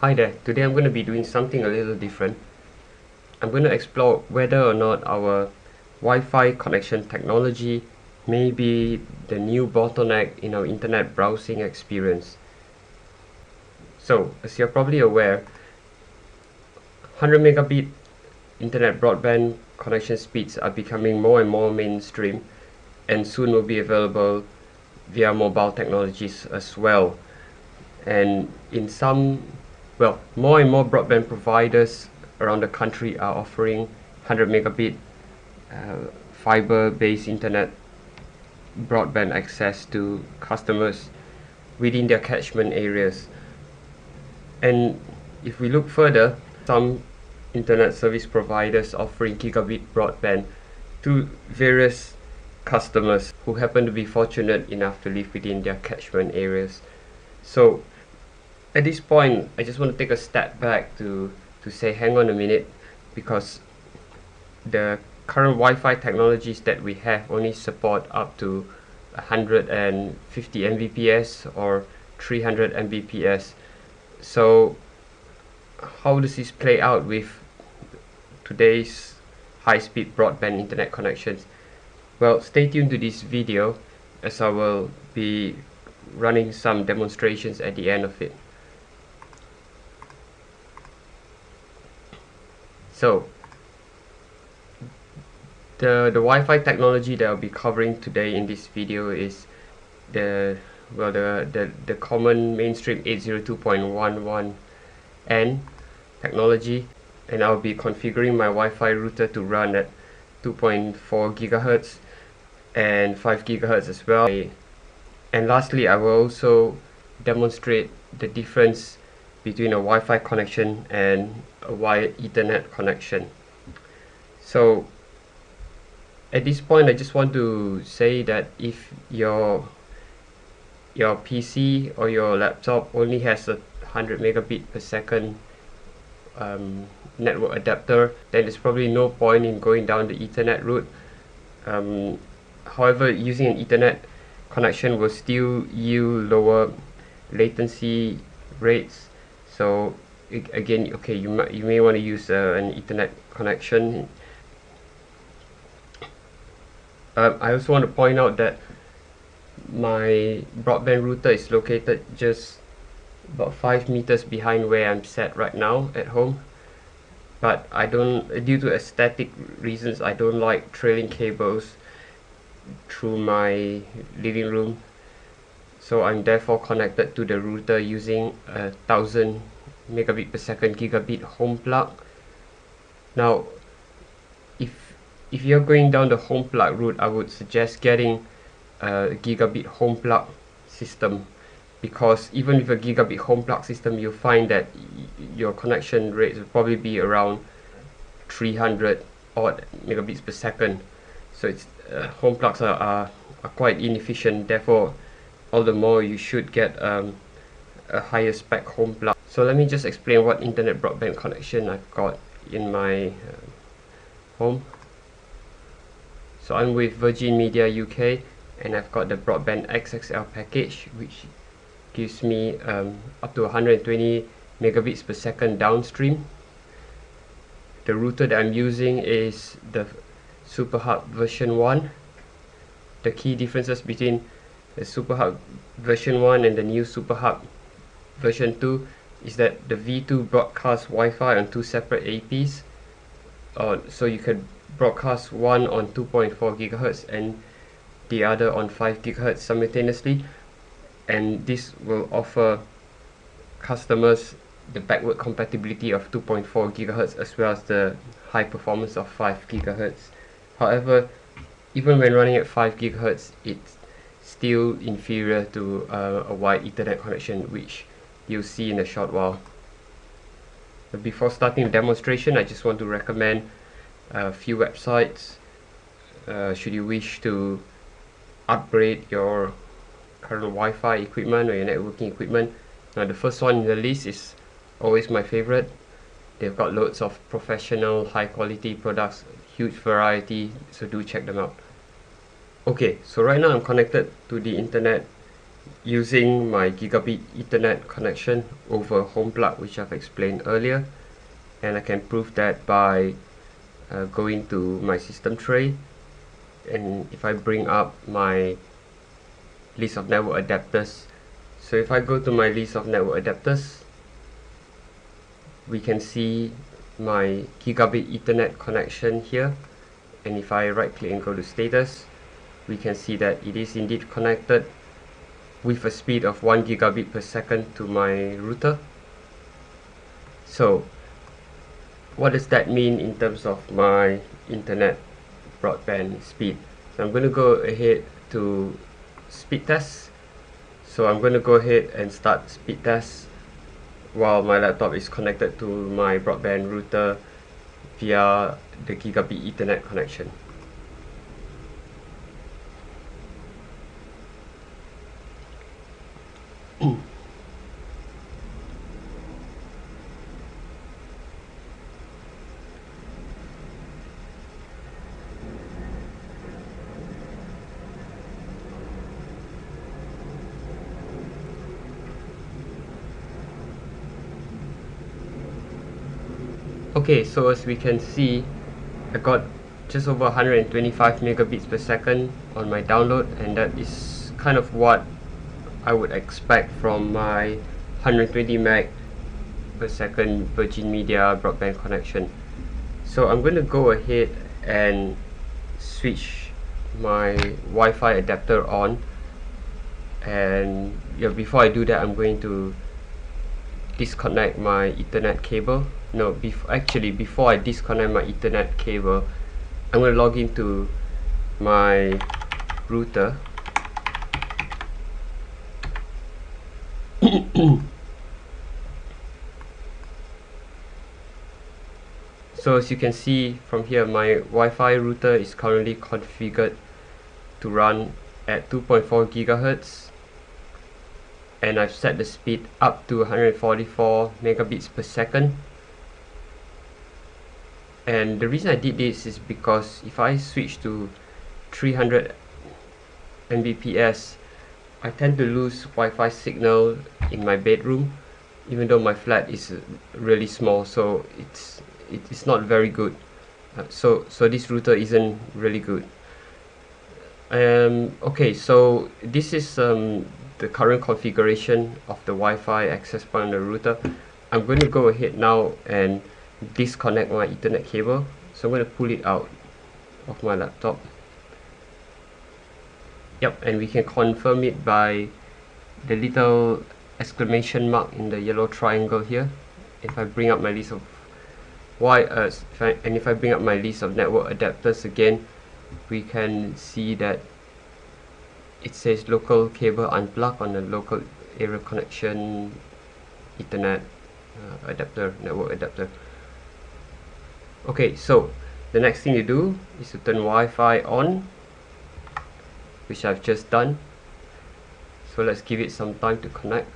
Hi there, today I'm going to be doing something a little different. I'm going to explore whether or not our Wi-Fi connection technology may be the new bottleneck in our internet browsing experience. So, as you're probably aware, 100 megabit internet broadband connection speeds are becoming more and more mainstream and soon will be available via mobile technologies as well. And more and more broadband providers around the country are offering 100 megabit fiber-based internet broadband access to customers within their catchment areas. And if we look further, some internet service providers offering gigabit broadband to various customers who happen to be fortunate enough to live within their catchment areas. So at this point, I just want to take a step back to say, hang on a minute, because the current Wi-Fi technologies that we have only support up to 150 Mbps or 300 Mbps. So how does this play out with today's high-speed broadband internet connections? Well, stay tuned to this video as I will be running some demonstrations at the end of it. So the Wi-Fi technology that I'll be covering today in this video is the common mainstream 802.11n technology, and I'll be configuring my Wi-Fi router to run at 2.4 gigahertz and 5 gigahertz as well. And lastly, I will also demonstrate the difference between a Wi-Fi connection and a wired Ethernet connection. So at this point, I just want to say that if your PC or your laptop only has a 100 megabit per second network adapter, then there's probably no point in going down the Ethernet route. However, using an Ethernet connection will still yield lower latency rates. So again, okay, you may want to use an Ethernet connection. I also want to point out that my broadband router is located just about 5 meters behind where I'm sat right now at home. But due to aesthetic reasons, I don't like trailing cables through my living room. So I'm therefore connected to the router using a 1000 megabit per second gigabit HomePlug. Now, if you're going down the HomePlug route, I would suggest getting a gigabit HomePlug system, because even with a gigabit HomePlug system, you'll find that your connection rates will probably be around 300 odd megabits per second. So it's HomePlugs are quite inefficient. Therefore, all the more you should get a higher spec HomePlug. So let me just explain what internet broadband connection I've got in my home. So I'm with Virgin Media UK, and I've got the Broadband XXL package, which gives me up to 120 megabits per second downstream. The router that I'm using is the SuperHub version 1. The key differences between the SuperHub version 1 and the new SuperHub version 2 is that the V2 broadcasts Wi-Fi on two separate APs. So you can broadcast one on 2.4 gigahertz and the other on 5 gigahertz simultaneously, and this will offer customers the backward compatibility of 2.4 gigahertz as well as the high performance of 5 gigahertz. However, even when running at 5 gigahertz, it's still inferior to a wired Ethernet connection, which you'll see in a short while. But before starting the demonstration, I just want to recommend a few websites should you wish to upgrade your current Wi-Fi equipment or your networking equipment. Now, the first one in the list is always my favorite. They've got loads of professional, high quality products, huge variety, so do check them out. Okay, so right now I'm connected to the internet using my Gigabit Ethernet connection over HomePlug, which I've explained earlier. And I can prove that by going to my system tray, and if I bring up my list of network adapters, so if I go to my list of network adapters, we can see my Gigabit Ethernet connection here, and if I right click and go to status, we can see that it is indeed connected with a speed of 1 gigabit per second to my router. So what does that mean in terms of my internet broadband speed? So I'm going to go ahead to speed test. So I'm going to go ahead and start speed test while my laptop is connected to my broadband router via the Gigabit Ethernet connection. Okay, so as we can see, I got just over 125 megabits per second on my download, and that is kind of what I would expect from my 120 meg per second Virgin Media broadband connection. So I'm going to go ahead and switch my Wi-Fi adapter on, and before I do that, I'm going to disconnect my Ethernet cable. No, before I disconnect my Ethernet cable, I'm going to log into my router. So as you can see from here, my Wi-Fi router is currently configured to run at 2.4 gigahertz, and I've set the speed up to 144 megabits per second. And the reason I did this is because if I switch to 300 Mbps, I tend to lose Wi-Fi signal in my bedroom, even though my flat is really small, so it's not very good. So this router isn't really good. Okay, so this is the current configuration of the Wi-Fi access point on the router. I'm going to go ahead now and disconnect my Ethernet cable. So I'm going to pull it out of my laptop. Yep, and we can confirm it by the little exclamation mark in the yellow triangle here. If I bring up my list of if I bring up my list of network adapters again, we can see that it says local cable unplugged on the local area connection Ethernet adapter, network adapter. Okay, so the next thing you do is to turn Wi-Fi on, which I've just done. So let's give it some time to connect.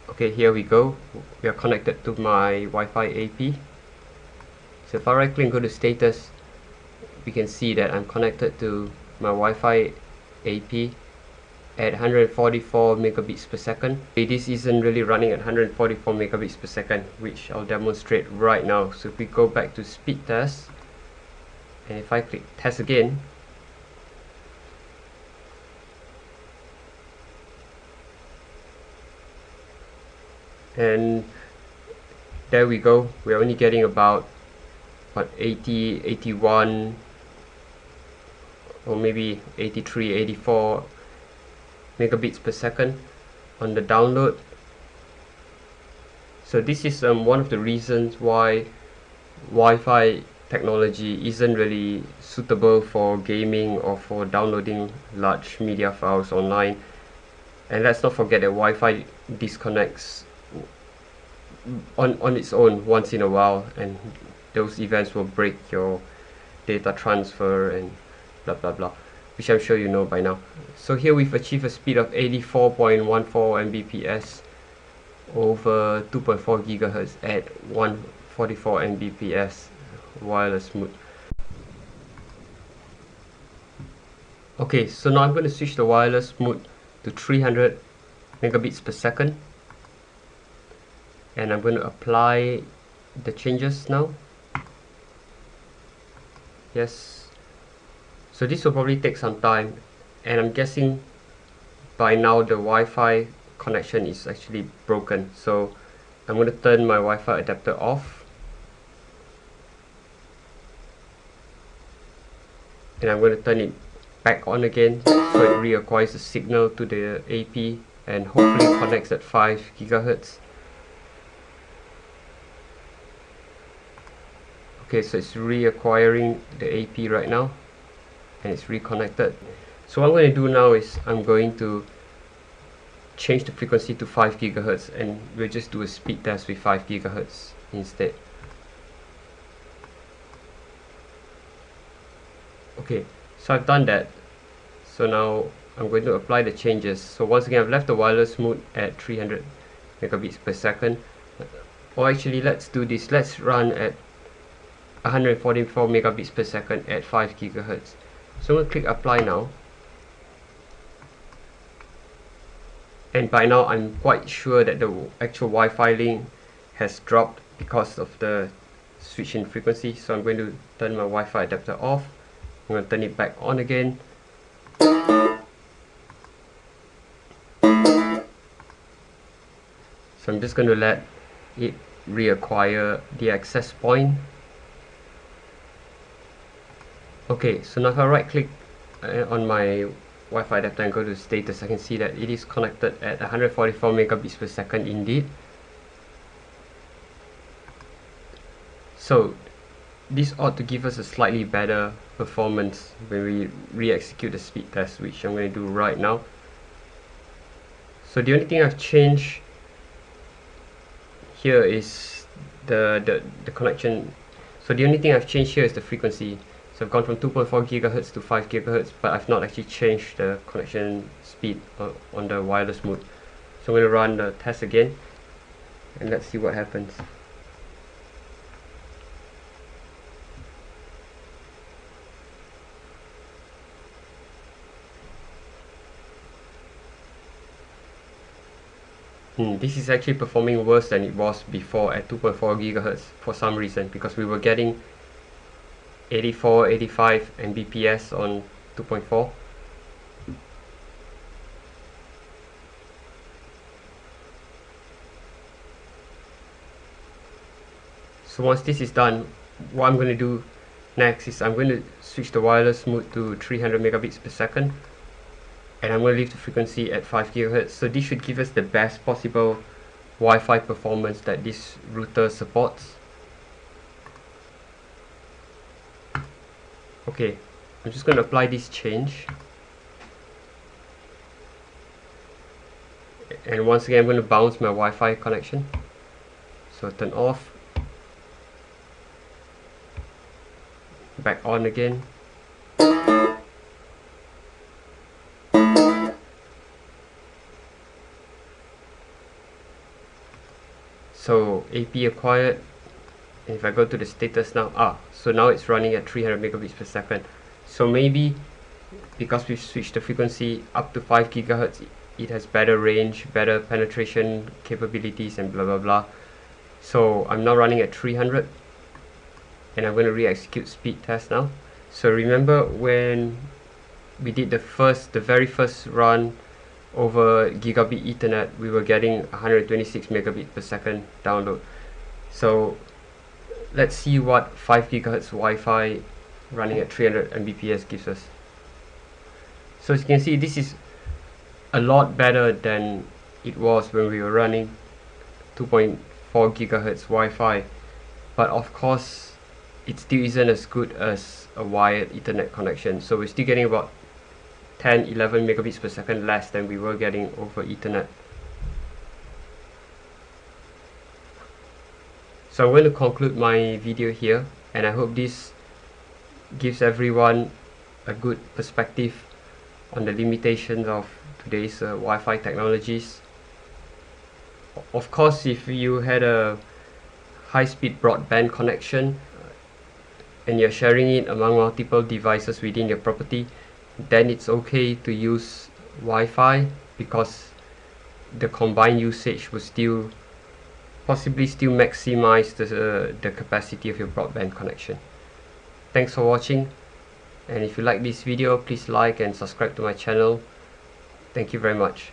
Okay, here we go. We are connected to my Wi-Fi AP. So if I right click and go to status, we can see that I'm connected to my Wi-Fi AP at 144 megabits per second. This isn't really running at 144 megabits per second, which I'll demonstrate right now. So if we go back to speed test, and if I click test again, and there we go, we're only getting about 80, 81, or maybe 83, 84 megabits per second on the download. So this is one of the reasons why Wi-Fi technology isn't really suitable for gaming or for downloading large media files online. And let's not forget that Wi-Fi disconnects on its own once in a while, and those events will break your data transfer and blah blah blah, which I'm sure you know by now. So here we've achieved a speed of 84.14 Mbps over 2.4 gigahertz at 144 Mbps. wireless mode. Okay, so now I'm going to switch the wireless mode to 300 megabits per second, and I'm going to apply the changes now. Yes, so this will probably take some time, and I'm guessing by now the Wi-Fi connection is actually broken, so I'm going to turn my Wi-Fi adapter off, and I'm going to turn it back on again so it reacquires the signal to the AP and hopefully connects at 5 GHz. Okay, so it's reacquiring the AP right now and it's reconnected. So what I'm going to do now is I'm going to change the frequency to 5 GHz, and we'll just do a speed test with 5 GHz instead. Okay, so I've done that. So now I'm going to apply the changes. So once again, I've left the wireless mode at 300 megabits per second. Or actually, let's do this. Let's run at 144 megabits per second at 5 gigahertz. So I'm going to click apply now. And by now, I'm quite sure that the actual Wi-Fi link has dropped because of the switch in frequency. So I'm going to turn my Wi-Fi adapter off. I'm going to turn it back on again. So I'm just going to let it reacquire the access point. Okay, so now if I right click on my Wi-Fi adapter and go to status, I can see that it is connected at 144 megabits per second indeed. So this ought to give us a slightly better performance when we re-execute the speed test, which I'm going to do right now. So the only thing I've changed here is the connection. So the only thing I've changed here is the frequency. So I've gone from 2.4 gigahertz to 5 gigahertz, but I've not actually changed the connection speed on the wireless mode. So I'm going to run the test again, and let's see what happens. This is actually performing worse than it was before at 2.4 gigahertz for some reason, because we were getting 84, 85 Mbps on 2.4. So once this is done, what I'm going to do next is I'm going to switch the wireless mode to 300 megabits per second, and I'm going to leave the frequency at 5 GHz. So this should give us the best possible Wi-Fi performance that this router supports. Okay, I'm just going to apply this change. And once again, I'm going to bounce my Wi-Fi connection. So turn off. Back on again. So AP acquired. And if I go to the status now, so now it's running at 300 megabits per second. So maybe because we've switched the frequency up to 5 gigahertz, it has better range, better penetration capabilities, and blah blah blah. So I'm now running at 300, and I'm going to re-execute speed test now. So remember when we did the very first run over Gigabit Ethernet, we were getting 126 megabit per second download. So let's see what 5 gigahertz Wi-Fi running at 300 Mbps gives us. So as you can see, this is a lot better than it was when we were running 2.4 gigahertz Wi-Fi, but of course it still isn't as good as a wired Ethernet connection. So we're still getting about 10-11 megabits per second less than we were getting over Ethernet. So I'm going to conclude my video here, and I hope this gives everyone a good perspective on the limitations of today's Wi-Fi technologies. Of course, if you had a high-speed broadband connection, and you're sharing it among multiple devices within your property, then it's okay to use Wi-Fi, because the combined usage will still possibly still maximize the capacity of your broadband connection. Thanks for watching, and if you like this video, please like and subscribe to my channel. Thank you very much.